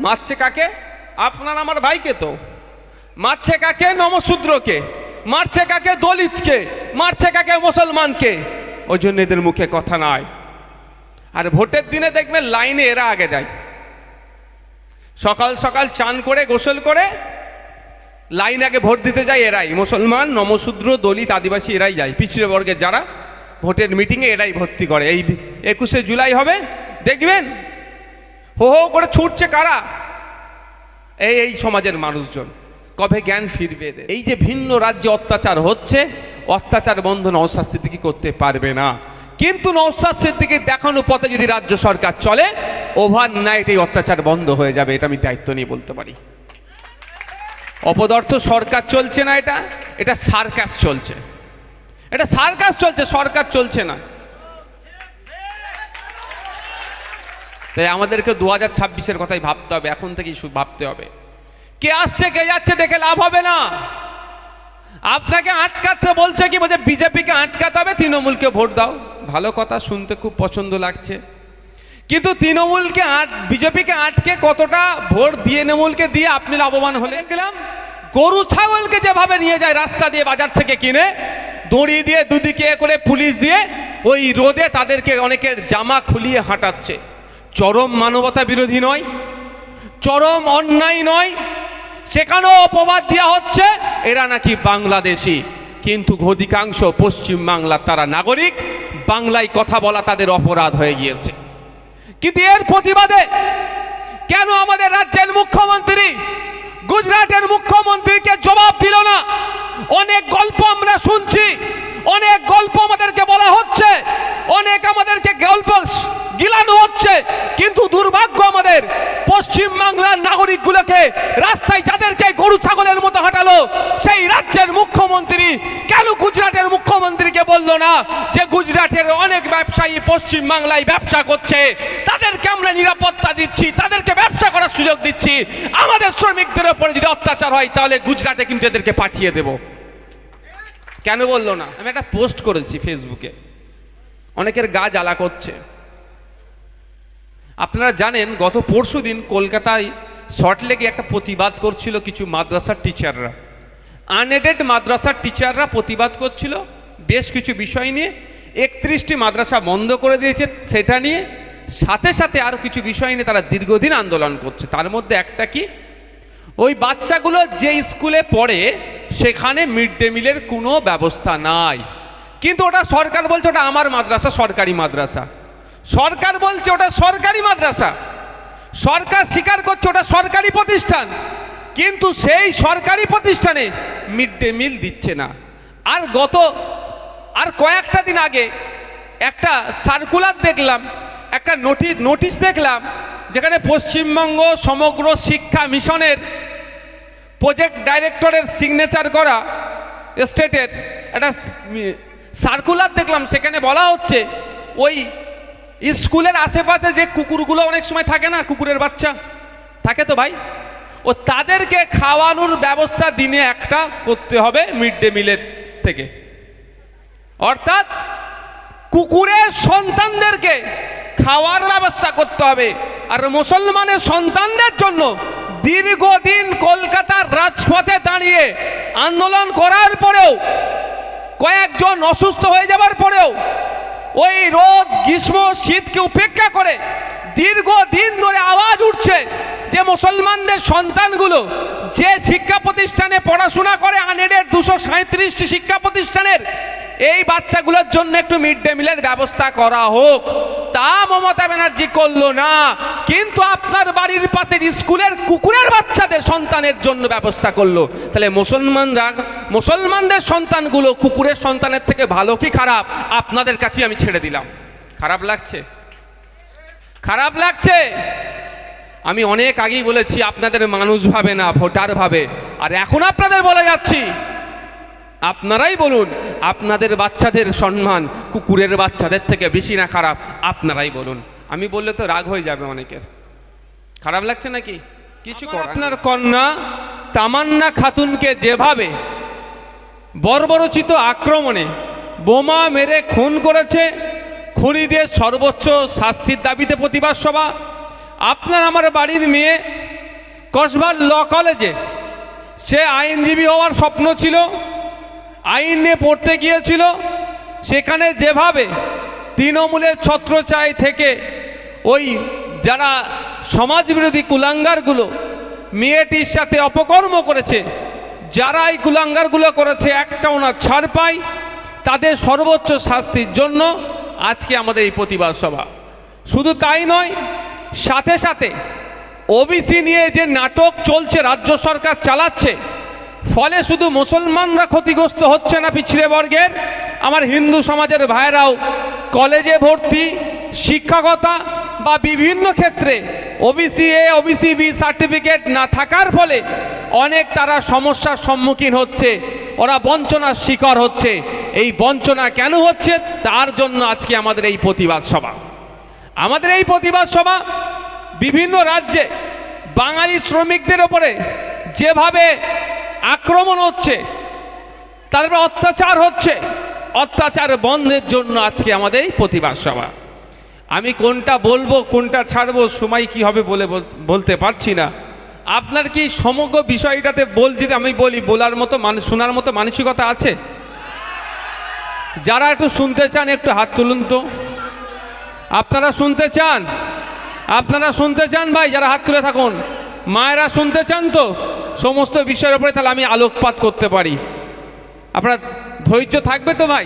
মারছে কাকে? আপনার আমার ভাইকে তো। মারছে কাকে? নমশূদ্রকে। মারছে কাকে? দলিতকে। মারছে কাকে? মুসলমানকে। ওই জন্য এদের মুখে কথা নাই। আর ভোটের দিনে দেখবেন লাইনে এরা আগে যায়। সকাল সকাল চান করে গোসল করে লাইন আগে ভোট দিতে যায় এরাই। মুসলমান, নমশূদ্র, দলিত, আদিবাসী এরাই যায়। পিছিয়ে বর্গের যারা ভোটের মিটিংয়ে এরাই ভর্তি করে। এই 21শে জুলাই হবে, দেখবেন হো হো করে ছুটছে কারা? এই সমাজের মানুষজন। কবে জ্ঞান ফিরবে? এই যে ভিন্ন রাজ্যে অত্যাচার হচ্ছে, অত্যাচার বন্ধ নওশাদ সিদ্দিকী করতে পারবে না। কিন্তু নওশাদ সিদ্দিকীর দেখানো পথে যদি রাজ্য সরকার চলে, ওভারনাইট এই অত্যাচার বন্ধ হয়ে যাবে। এটা আমি দায়িত্ব নিয়ে বলতে পারি। অপদার্থ সরকার চলছে না, এটা সার্কাস চলছে। এটা সার্কাস চলছে, সরকার চলছে না। তাই আমাদেরকে 2026-এর কথাই ভাবতে হবে, এখন থেকেই ভাবতে হবে। কে আসছে কে যাচ্ছে দেখে লাভ হবে না। আপনাকে আটকাতে বলছে কি? বলছে বিজেপিকে আটকাতে হবে, তৃণমূলকে ভোট দাও। ভালো কথা, শুনতে খুব পছন্দ লাগছে। কিন্তু তৃণমূলকে বিজেপিকে আটকে কতটা ভোট দিয়ে তৃণমূলকে দিয়ে আপনি লাভবান হলে? গেলাম গরু ছাগলকে যেভাবে নিয়ে যায় রাস্তা দিয়ে বাজার থেকে কিনে, দড়ি দিয়ে দুদিকে করে পুলিশ দিয়ে ওই রোদে তাদেরকে অনেকের জামা খুলিয়ে হাঁটাচ্ছে। চরম মানবতা বিরোধী নয়? চরম অন্যায় নয়? সেখানেও অপবাদ দেওয়া হচ্ছে এরা নাকি বাংলাদেশি। কিন্তু অধিকাংশ পশ্চিম বাংলার তারা নাগরিক, বাংলায় কথা বলা তাদের অপরাধ হয়ে গিয়েছে। কিন্তু এর প্রতিবাদে কেন আমাদের রাজ্যের মুখ্যমন্ত্রী গুজরাটের মুখ্যমন্ত্রীকে জবাব দিল না? অনেক গল্প আমরা শুনছি, অনেক গল্প আমাদেরকে বলা হচ্ছে, অনেক আমাদেরকে গল্প গিলানো হচ্ছে। কিন্তু দুর্ভাগ্য আমাদের পশ্চিম বাংলার নাগরিকগুলোকে রাস্তায় যাদেরকে গরু ছাগলের মতো হাঁটালো, সেই রাজ্যের মুখ্যমন্ত্রী কেন গুজরাটের মুখ্যমন্ত্রীকে বলল না যে গুজরাটের অনেক ব্যবসায়ী পশ্চিম বাংলায় ব্যবসা করছে, তাদেরকে আমরা নিরাপত্তা দিচ্ছি, তাদেরকে ব্যবসা করার সুযোগ দিচ্ছি, আমাদের শ্রমিকদের উপরে যদি অত্যাচার হয় তাহলে গুজরাটে কিন্তু এদেরকে পাঠিয়ে দেব? কেন বললো না? আমি একটা পোস্ট করেছি ফেসবুকে, অনেকের গা জ্বালা করছে। আপনারা জানেন গত পরশুদিন কলকাতায় সল্টলেকে একটা প্রতিবাদ করছিল কিছু মাদ্রাসার টিচাররা। আনএডেড মাদ্রাসার টিচাররা প্রতিবাদ করছিল বেশ কিছু বিষয় নিয়ে। 31টি মাদ্রাসা বন্ধ করে দিয়েছে সেটা নিয়ে, সাথে সাথে আরও কিছু বিষয় নিয়ে তারা দীর্ঘদিন আন্দোলন করছে। তার মধ্যে একটা কি, ওই বাচ্চাগুলো যে স্কুলে পড়ে সেখানে মিড ডে মিলের কোনো ব্যবস্থা নাই। কিন্তু ওটা সরকার বলছে ওটা আমার মাদ্রাসা, সরকারি মাদ্রাসা। সরকার বলছে ওটা সরকারি মাদ্রাসা, সরকার স্বীকার করছে ওটা সরকারি প্রতিষ্ঠান, কিন্তু সেই সরকারি প্রতিষ্ঠানে মিড ডে মিল দিচ্ছে না। আর কয়েকটা দিন আগে একটা সার্কুলার দেখলাম, একটা নোটিশ দেখলাম, যেখানে পশ্চিমবঙ্গ সমগ্র শিক্ষা মিশনের প্রজেক্ট ডাইরেক্টরের সিগনেচার করা স্টেটের একটা সার্কুলার দেখলাম। সেখানে বলা হচ্ছে ওই স্কুলের আশেপাশে যে কুকুরগুলো অনেক সময় থাকে না, কুকুরের বাচ্চা থাকে তো ভাই, ও তাদেরকে খাওয়ানোর ব্যবস্থা দিনে একটা করতে হবে মিড ডে মিলের থেকে। অর্থাৎ কুকুরের সন্তানদেরকে খাওয়ার ব্যবস্থা করতে হবে। আর মুসলমানের সন্তানদের জন্য দীর্ঘদিন কলকাতার রাজপথে দাঁড়িয়ে আন্দোলন করার পরেও, কয়েকজন অসুস্থ হয়ে যাবার পরেও, ওই রোদ গ্রীষ্ম শীতকে উপেক্ষা করে দীর্ঘদিন ধরে আওয়াজ উঠছে যে মুসলমানদের সন্তানগুলো যে শিক্ষা প্রতিষ্ঠানে পড়াশোনা করে, আনএডেড 237টি শিক্ষা প্রতিষ্ঠানের, এই বাচ্চাগুলোর জন্য একটু মিড ডে মিলের ব্যবস্থা করা হোক। তা মমতা ব্যানার্জি করলো না, কিন্তু আপনার বাড়ির পাশের স্কুলের কুকুরের বাচ্চাদের সন্তানের জন্য ব্যবস্থা করলো। তাহলে মুসলমানদের সন্তানগুলো কুকুরের সন্তানের থেকে ভালো কি খারাপ, আপনাদের কাছে আমি ছেড়ে দিলাম। খারাপ লাগছে? খারাপ লাগছে? আমি অনেক আগেই বলেছি আপনাদের মানুষ ভাবে না, ভোটার ভাবে। আর এখন আপনাদের বলে যাচ্ছি, আপনারাই বলুন আপনাদের বাচ্চাদের সম্মান কুকুরের বাচ্চাদের থেকে বেশি না খারাপ? আপনারাই বলুন। আমি বললে তো রাগ হয়ে যাবে অনেকের। খারাপ লাগছে নাকি? কিছু করার। আপনার কন্যা তামান্না খাতুনকে যেভাবে বর্বরচিত আক্রমণে বোমা মেরে খুন করেছে, খুনিদের সর্বোচ্চ শাস্তির দাবিতে প্রতিবাদ সভা। আপনার আমার বাড়ির মেয়ে কসবা ল কলেজে সে আইনজীবী হওয়ার স্বপ্ন ছিল, আইন নিয়ে পড়তে গিয়েছিল। সেখানে যেভাবে তৃণমূলের ছত্রছায়া থেকে ওই যারা সমাজবিরোধী কুলাঙ্গারগুলো মেয়েটির সাথে অপকর্ম করেছে, যারা এই কুলাঙ্গারগুলো করেছে একটাও না ছাড় পায়, তাদের সর্বোচ্চ শাস্তির জন্য আজকে আমাদের এই প্রতিবাদ সভা। শুধু তাই নয়, সাথে সাথে ওবিসি নিয়ে যে নাটক চলছে রাজ্য সরকার চালাচ্ছে, ফলে শুধু মুসলমানরা ক্ষতিগ্রস্ত হচ্ছে না পিছড়ে বর্গের, আমার হিন্দু সমাজের ভাইরাও কলেজে ভর্তি, শিক্ষকতা বা বিভিন্ন ক্ষেত্রে OBC A OBC B certificate না থাকার ফলে অনেক তারা সমস্যার সম্মুখীন হচ্ছে, ওরা বঞ্চনার শিকার হচ্ছে। এই বঞ্চনা কেন হচ্ছে তার জন্য আজকে আমাদের এই প্রতিবাদ সভা। আমাদের এই প্রতিবাদ সভা বিভিন্ন রাজ্যে বাঙালি শ্রমিকদের ওপরে যেভাবে আক্রমণ হচ্ছে, তাদের অত্যাচার হচ্ছে, অত্যাচার বন্ধের জন্য আজকে আমাদের এই প্রতিবাদ সভা। আমি কোনটা বলবো কোনটা ছাড়বো সময় কি হবে বলতে পারছি না। আপনার কি সমগ্র বিষয়টাতে যদি আমি বলি বলার মতো শোনার মতো মানসিকতা আছে? যারা একটু শুনতে চান একটু হাত তুলুন তো। আপনারা শুনতে চান? আপনারা শুনতে চান ভাই? যারা হাত তুলে থাকুন। মায়েরা শুনতে চান তো সমস্ত বিষয়ের উপরে, তাহলে আমি আলোকপাত করতে পারি। আপনার ধৈর্য থাকবে তো ভাই?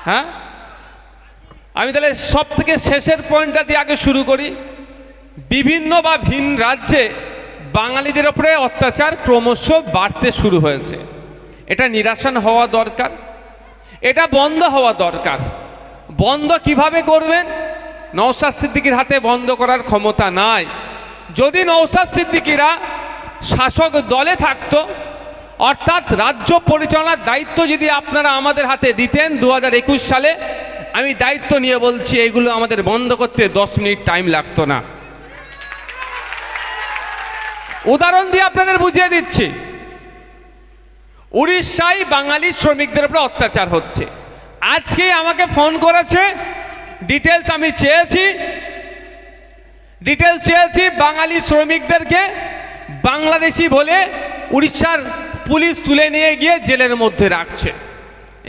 হ্যাঁ, আমি তাহলে সব থেকে শেষের পয়েন্টটা দিয়ে আগে শুরু করি। বিভিন্ন বা ভিন রাজ্যে বাঙালিদের ওপরে অত্যাচার ক্রমশ বাড়তে শুরু হয়েছে। এটা নিরসন হওয়া দরকার, এটা বন্ধ হওয়া দরকার। বন্ধ কিভাবে করবেন? নওশাদ সিদ্দিকীর হাতে বন্ধ করার ক্ষমতা নাই। যদি নওশাদ সিদ্দিকীরা শাসক দলে থাকতো, অর্থাৎ রাজ্য পরিচালনার দায়িত্ব যদি আপনারা আমাদের হাতে দিতেন 2021 সালে, আমি দায়িত্ব নিয়ে বলছি এগুলো আমাদের বন্ধ করতে 10 মিনিট টাইম লাগতো না। উদাহরণ দিয়ে আপনাদের বুঝিয়ে দিচ্ছি। উড়িষ্যায় বাঙালি শ্রমিকদের উপর অত্যাচার হচ্ছে। আজকেই আমাকে ফোন করেছে, ডিটেলস আমি চেয়েছি, বাঙালি শ্রমিকদেরকে বাংলাদেশি বলে উড়িষ্যার পুলিশ তুলে নিয়ে গিয়ে জেলের মধ্যে রাখছে।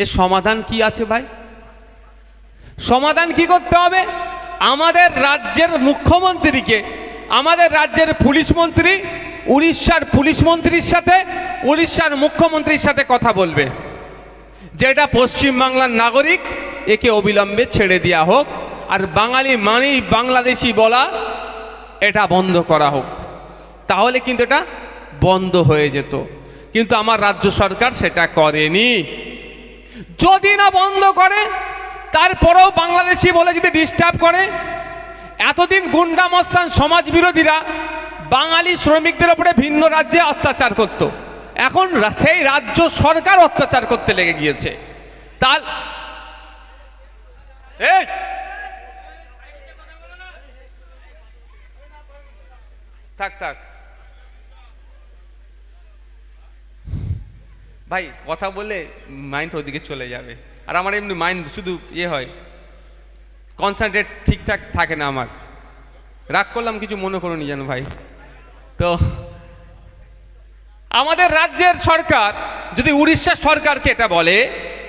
এর সমাধান কি আছে ভাই? সমাধান কি করতে হবে? আমাদের রাজ্যের মুখ্যমন্ত্রীকে, আমাদের রাজ্যের পুলিশ মন্ত্রী উড়িষ্যার পুলিশ মন্ত্রীর সাথে, উড়িষ্যার মুখ্যমন্ত্রীর সাথে কথা বলবে, যেটা পশ্চিমবাংলার নাগরিক, একে অবিলম্বে ছেড়ে দেওয়া হোক, আর বাঙালি মানেই বাংলাদেশি বলা এটা বন্ধ করা হোক। তাহলে কিন্তু এটা বন্ধ হয়ে যেত, কিন্তু আমার রাজ্য সরকার সেটা করেনি। যদি না বন্ধ করে, তারপরেও বাংলাদেশি বলে যদি ডিস্টার্ব করে, এতদিন গুন্ডা মস্তান সমাজ বিরোধীরা বাঙালি শ্রমিকদের উপরে ভিন্ন রাজ্যে অত্যাচার করত, এখন সেই রাজ্য সরকার অত্যাচার করতে লেগে গিয়েছে। তার থাক থাক ভাই, কথা বলে মাইন্ড ওদিকে চলে যাবে, আর আমার এমনি মাইন্ড শুধু হয়, কনসেন্ট্রেট ঠিকঠাক থাকে না আমার। রাগ করলাম, কিছু মনে করুনি যেন ভাই। তো আমাদের রাজ্যের সরকার যদি উড়িষ্যা সরকারকে এটা বলে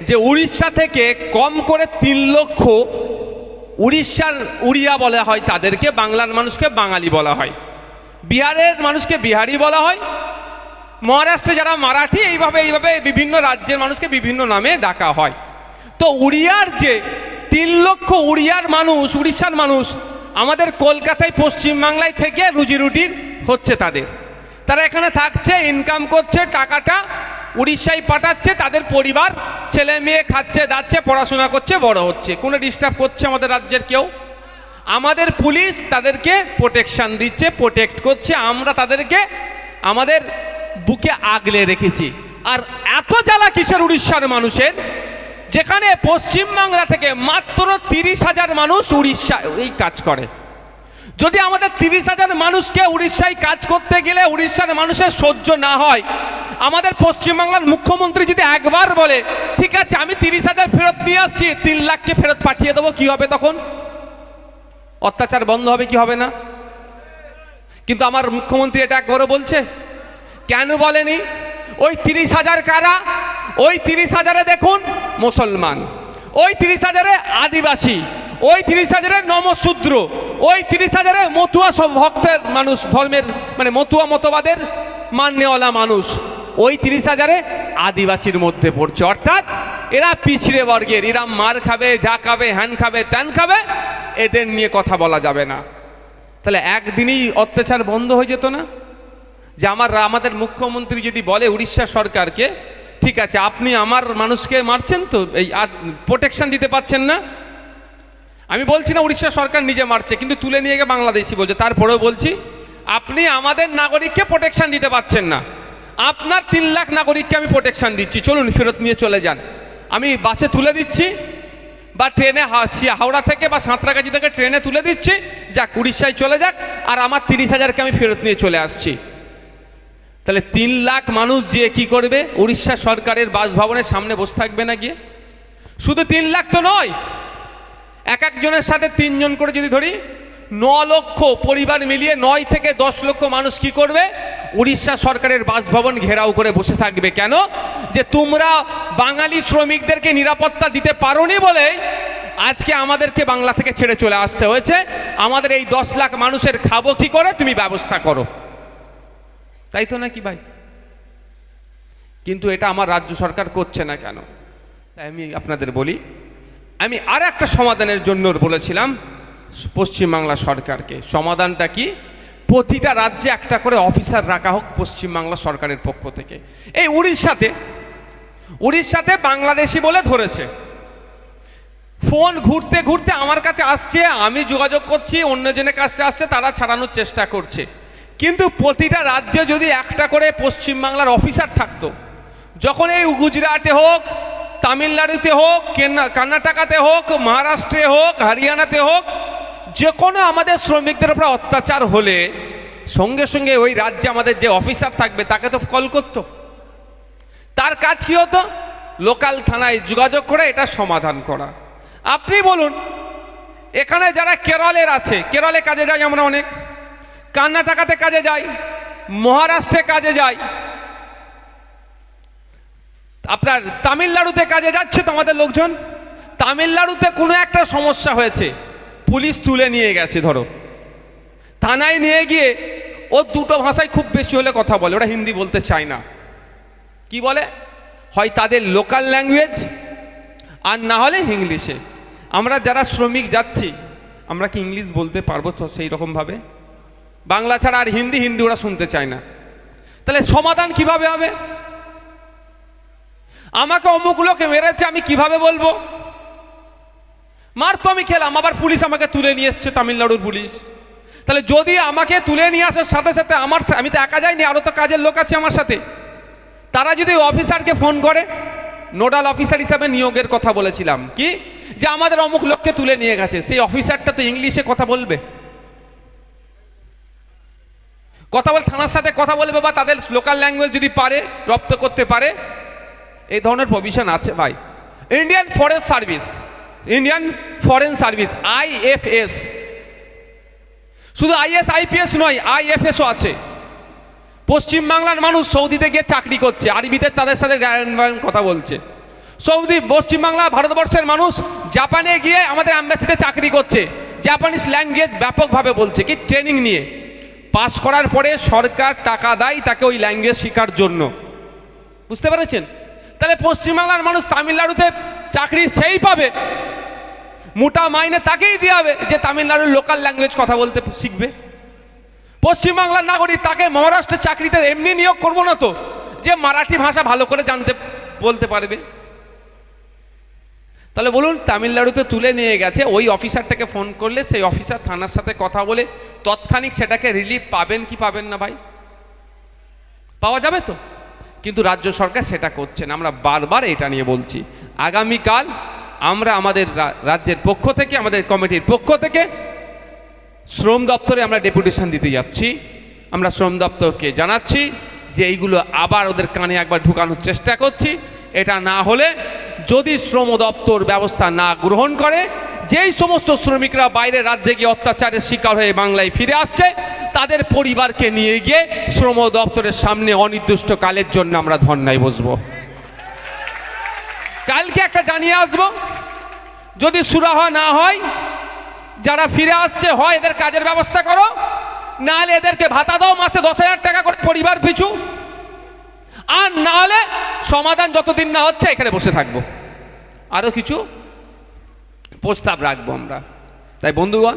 যে উড়িষ্যা থেকে কম করে 3 লক্ষ উড়িষ্যার উড়িয়া বলা হয়, তাদেরকে বাংলার মানুষকে বাঙালি বলা হয়, বিহারের মানুষকে বিহারি বলা হয়, মহারাষ্ট্রে যারা মারাঠি, এইভাবে বিভিন্ন রাজ্যের মানুষকে বিভিন্ন নামে ডাকা হয়। তো উড়িয়ার যে 3 লক্ষ উড়িয়ার মানুষ, উড়িষ্যার মানুষ আমাদের কলকাতায় পশ্চিমবাংলায় থেকে রুজি রুটির হচ্ছে, তারা এখানে থাকছে, ইনকাম করছে, টাকাটা উড়িষ্যায় পাঠাচ্ছে, তাদের পরিবার ছেলে মেয়ে খাচ্ছে দাচ্ছে, পড়াশোনা করছে, বড় হচ্ছে। কোনো ডিস্টার্ব করছে আমাদের রাজ্যের কেউ? আমাদের পুলিশ তাদেরকে প্রোটেকশন দিচ্ছে, প্রোটেক্ট করছে, আমরা তাদেরকে আমাদের বুকে আগলে রেখেছি। আর এত জ্বালা কিসের উড়িষ্যার মানুষের, যেখানে পশ্চিমবাংলা থেকে মাত্র 30,000 মানুষ উড়িষ্যা এই কাজ করে। যদি আমাদের 30,000 মানুষকে উড়িষ্যায় কাজ করতে গেলে উড়িষ্যার মানুষের সহ্য না হয়, আমাদের পশ্চিমবাংলার মুখ্যমন্ত্রী যদি একবার বলে ঠিক আছে আমি 30,000 ফেরত দিয়ে আসছি, 3 লাখকে ফেরত পাঠিয়ে দেবো, কি হবে তখন? অত্যাচার বন্ধ হবে কি হবে না? কিন্তু আমার মুখ্যমন্ত্রী এটা একবারও বলছে? কেন বলেনি? ওই 30,000 কারা? ওই 30,000-এ দেখুন মুসলমান, ওই 30,000-এ আদিবাসী, ওই 30,000-এ নমশূদ্র, ওই 30,000-এ মতুয়া সব ভক্তের মানুষ, ধর্মের মানে মতুয়া মতবাদের মান্যওয়ালা মানুষ, ওই 30,000-এ আদিবাসীর মধ্যে পড়ছে। অর্থাৎ এরা পিছড়ে বর্গের, এরা মার খাবে, যা খাবে, হ্যান খাবে, ত্যান খাবে, এদের নিয়ে কথা বলা যাবে না। তাহলে একদিনই অত্যাচার বন্ধ হয়ে যেত না? যে আমাদের মুখ্যমন্ত্রী যদি বলে উড়িষ্যা সরকারকে, ঠিক আছে আপনি আমার মানুষকে মারছেন তো, এই আর প্রোটেকশন দিতে পারছেন না। আমি বলছি না উড়িষ্যা সরকার নিজে মারছে, কিন্তু তুলে নিয়ে গিয়ে বাংলাদেশি বলছে। তারপরেও বলছি আপনি আমাদের নাগরিককে প্রোটেকশন দিতে পারছেন না, আপনার 3 লাখ নাগরিককে আমি প্রোটেকশন দিচ্ছি, চলুন ফেরত নিয়ে চলে যান। আমি বাসে তুলে দিচ্ছি বা ট্রেনে হাওড়া থেকে বা সাঁতরাগাছি থেকে ট্রেনে তুলে দিচ্ছি, যাক উড়িষ্যায় চলে যাক, আর আমার 30,000-কে আমি ফেরত নিয়ে চলে আসছি। তাহলে 3 লাখ মানুষ যে কি করবে? উড়িষ্যা সরকারের বাসভবনের সামনে বসে থাকবে না গিয়ে? শুধু 3 লাখ তো নয়, এক একজনের সাথে 3 জন করে যদি ধরি, 9 লক্ষ পরিবার মিলিয়ে 9 থেকে 10 লক্ষ মানুষ কি করবে? উড়িষ্যা সরকারের বাসভবন ঘেরাও করে বসে থাকবে। কেন? যে তোমরা বাঙালি শ্রমিকদেরকে নিরাপত্তা দিতে পারোনি বলে আজকে আমাদেরকে বাংলা থেকে ছেড়ে চলে আসতে হয়েছে, আমাদের এই 10 লাখ মানুষের খাবো কি করে, তুমি ব্যবস্থা করো। তাই তো নাকি ভাই? কিন্তু এটা আমার রাজ্য সরকার করছে না কেন? তাই আমি আপনাদের বলি, আমি আর একটা সমাধানের জন্য বলেছিলাম পশ্চিমবাংলা সরকারকে। সমাধানটা কি? প্রতিটা রাজ্যে একটা করে অফিসার রাখা হোক পশ্চিমবাংলা সরকারের পক্ষ থেকে। এই উড়িষ্যাতে বাংলাদেশি বলে ধরেছে, ফোন ঘুরতে ঘুরতে আমার কাছে আসছে, আমি যোগাযোগ করছি, অন্যজনের কাছে আসছে, তারা ছাড়ানোর চেষ্টা করছে। কিন্তু প্রতিটা রাজ্যে যদি একটা করে পশ্চিমবাংলার অফিসার থাকতো, যখন এই গুজরাটে হোক, তামিলনাড়ুতে হোক, কর্ণাটকাতে হোক, মহারাষ্ট্রে হোক, হরিয়ানাতে হোক, যে কোনো আমাদের শ্রমিকদের উপর অত্যাচার হলে সঙ্গে সঙ্গে ওই রাজ্যে আমাদের যে অফিসার থাকবে তাকে তো কল করতো। তার কাজ কি হতো? লোকাল থানায় যোগাযোগ করে এটা সমাধান করা। আপনি বলুন, এখানে যারা কেরলের আছে, কেরলে কাজে যাই আমরা অনেক, কর্ণাটকাতে কাজে যাই, মহারাষ্ট্রে কাজে যাই, আপনার তামিলনাড়ুতে কাজে যাচ্ছে তো আমাদের লোকজন। তামিলনাড়ুতে কোনো একটা সমস্যা হয়েছে, পুলিশ তুলে নিয়ে গেছে, ধরো থানায় নিয়ে গিয়ে ও দুটো ভাষায় খুব বেশি হলে কথা বলে, ওরা হিন্দি বলতে চায় না। কি বলে? হয় তাদের লোকাল ল্যাঙ্গুয়েজ আর না হলে ইংলিশে। আমরা যারা শ্রমিক যাচ্ছি আমরা কি ইংলিশ বলতে পারবো তো সেই রকমভাবে? বাংলা ছাড়া আর হিন্দি ওরা শুনতে চায় না। তাহলে সমাধান কিভাবে হবে? আমাকে অমুক লোকে মেরেছে, আমি কিভাবে বলবো? মার তো আমি খেলাম, আবার পুলিশ আমাকে তুলে নিয়ে এসছে, তামিলনাড়ুর পুলিশ। তাহলে যদি আমাকে তুলে নিয়ে আসার সাথে সাথে আমি তো একা যাইনি, আরও তো কাজের লোক আছে আমার সাথে, তারা যদি অফিসারকে ফোন করে, নোডাল অফিসার হিসাবে নিয়োগের কথা বলেছিলাম, কি যে আমাদের অমুক লোককে তুলে নিয়ে গেছে, সেই অফিসারটা তো ইংলিশে কথা বলবে, থানার সাথে কথা বলবে, বা তাদের লোকাল ল্যাঙ্গুয়েজ যদি পারে, রপ্ত করতে পারে। এই ধরনের প্রভিশন আছে ভাই। ইন্ডিয়ান ফরেন সার্ভিস IFS, শুধু IS IPS নয়, IFSও আছে। পশ্চিমবাংলার মানুষ সৌদিতে গিয়ে চাকরি করছে, আরবিতে তাদের সাথে কথা বলছে। পশ্চিমবাংলা ভারতবর্ষের মানুষ জাপানে গিয়ে আমাদের অ্যাম্বাসিতে চাকরি করছে, জাপানিজ ল্যাঙ্গুয়েজ ব্যাপকভাবে বলছে, কি ট্রেনিং নিয়ে পাস করার পরে সরকার টাকা দেয় তাকে ওই ল্যাঙ্গুয়েজ শেখার জন্য। বুঝতে পেরেছেন? তাহলে পশ্চিমবাংলার মানুষ তামিলনাড়ুতে চাকরি সেই পাবে, মোটা মাইনে তাকেই দেওয়া হবে যে তামিলনাড়ুর লোকাল ল্যাঙ্গুয়েজ কথা বলতে শিখবে। পশ্চিমবাংলার নাগরিক তাকে মহারাষ্ট্রের চাকরিতে এমনি নিয়োগ করবো না তো, যে মারাঠি ভাষা ভালো করে বলতে পারবে। তাহলে বলুন, তামিলনাড়ুতে তুলে নিয়ে গেছে, ওই অফিসারটাকে ফোন করলে সেই অফিসার থানার সাথে কথা বলে তৎক্ষণিক সেটাকে রিলিফ পাবেন কি পাবেন না ভাই? পাওয়া যাবে তো। কিন্তু রাজ্য সরকার সেটা করছে না। আমরা বারবার এটা নিয়ে বলছি, আগামীকাল আমরা আমাদের রাজ্যের পক্ষ থেকে, আমাদের কমিটির পক্ষ থেকে শ্রম দপ্তরে আমরা ডেপুটেশন দিতে যাচ্ছি। আমরা শ্রম দপ্তরকে জানাচ্ছি যে এইগুলো আবার ওদের কানে একবার ঢুকানোর চেষ্টা করছি। এটা না হলে যদি শ্রম দপ্তর ব্যবস্থা না গ্রহণ করে, যেই সমস্ত শ্রমিকরা বাইরের রাজ্যে গিয়ে অত্যাচারের শিকার হয়ে বাংলায় ফিরে আসছে তাদের পরিবারকে নিয়ে গিয়ে শ্রম দপ্তরের সামনে অনির্দিষ্টকালের জন্য আমরা ধর্নায় বসবো। কালকে একটা জানিয়ে আসবো, যদি সুরাহা না হয়, যারা ফিরে আসছে হয় এদের কাজের ব্যবস্থা করো, নাহলে এদেরকে ভাতা দাও মাসে 10,000 টাকা করে পরিবার পিছু, আর নাহলে সমাধান যতদিন না হচ্ছে এখানে বসে থাকবো। আরও কিছু প্রস্তাব রাখবো আমরা। তাই বন্ধুগণ,